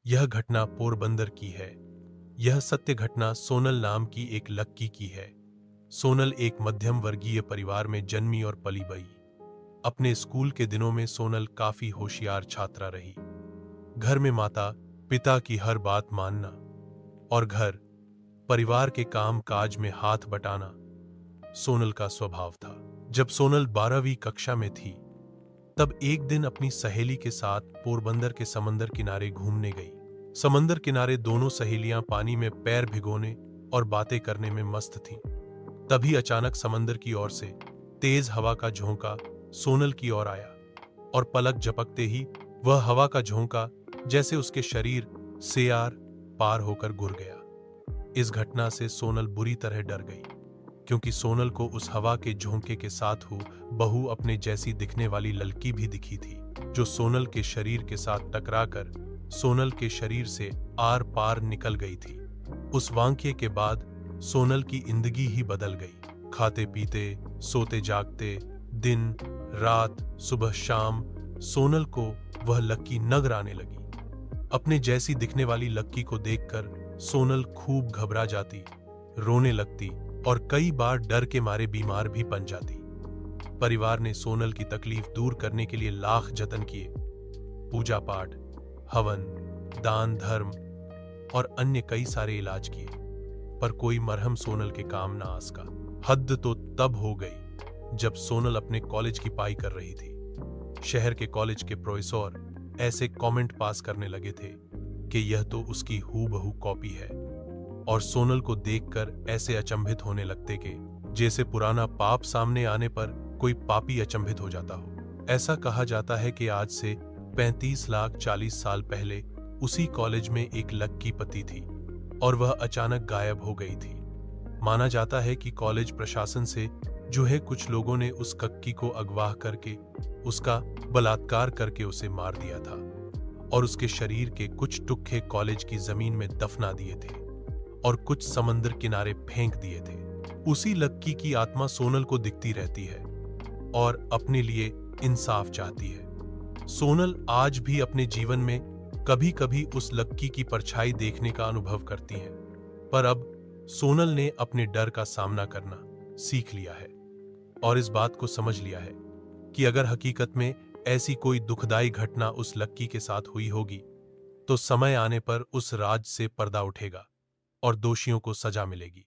यह घटना पोरबंदर की है। यह सत्य घटना सोनल नाम की एक लड़की की है। सोनल एक मध्यम वर्गीय परिवार में जन्मी और पली बड़ी। अपने स्कूल के दिनों में सोनल काफी होशियार छात्रा रही। घर में माता पिता की हर बात मानना और घर परिवार के काम काज में हाथ बटाना सोनल का स्वभाव था। जब सोनल 12वीं कक्षा में थी तब एक दिन अपनी सहेली के साथ पोरबंदर के समंदर किनारे घूमने गई। समंदर किनारे दोनों सहेलियां पानी में पैर भिगोने और बातें करने में मस्त थीं। तभी अचानक समंदर की ओर से तेज हवा का झोंका सोनल की ओर आया और पलक झपकते ही वह हवा का झोंका जैसे उसके शरीर से आर पार होकर गुर गया। इस घटना से सोनल बुरी तरह डर गई, क्योंकि सोनल को उस हवा के झोंके के साथ बहू अपने जैसी दिखने वाली लड़की भी दिखी थी, जो सोनल के शरीर के साथ टकराकर सोनल के शरीर से आर पार निकल गई थी। उस वाकये के बाद सोनल की जिंदगी ही बदल गई। खाते पीते सोते जागते दिन रात सुबह शाम सोनल को वह लक्की नजर आने लगी। अपने जैसी दिखने वाली लक्की को देखकर सोनल खूब घबरा जाती, रोने लगती और कई बार डर के मारे बीमार भी पड़ जाती। परिवार ने सोनल की तकलीफ दूर करने के लिए लाख जतन किए। पूजा पाठ, हवन, दान धर्म और अन्य कई सारे इलाज किए, पर कोई मरहम सोनल के काम ना आ सका। हद तो तब हो गई जब सोनल अपने कॉलेज की पढ़ाई कर रही थी। शहर के कॉलेज के प्रोफेसर ऐसे कमेंट पास करने लगे थे कि यह तो उसकी हूबहू कॉपी है, और सोनल को देखकर ऐसे अचंभित होने लगते कि जैसे पुराना पाप सामने आने पर कोई पापी अचंभित हो जाता हो। ऐसा कहा जाता है कि आज से 35 लाख 40 साल पहले उसी कॉलेज में एक लड़की पति थी और वह अचानक गायब हो गई थी। माना जाता है कि कॉलेज प्रशासन से जो है कुछ लोगों ने उस कक्की को अगवा करके उसका बलात्कार करके उसे मार दिया था और उसके शरीर के कुछ टुकड़े कॉलेज की जमीन में दफना दिए थे और कुछ समंदर किनारे फेंक दिए थे। उसी लड़की की आत्मा सोनल को दिखती रहती है और अपने लिए इंसाफ चाहती है। सोनल आज भी अपने जीवन में कभी कभी उस लड़की की परछाई देखने का अनुभव करती है, पर अब सोनल ने अपने डर का सामना करना सीख लिया है और इस बात को समझ लिया है कि अगर हकीकत में ऐसी कोई दुखदाई घटना उस लड़की के साथ हुई होगी तो समय आने पर उस राज से पर्दा उठेगा और दोषियों को सजा मिलेगी।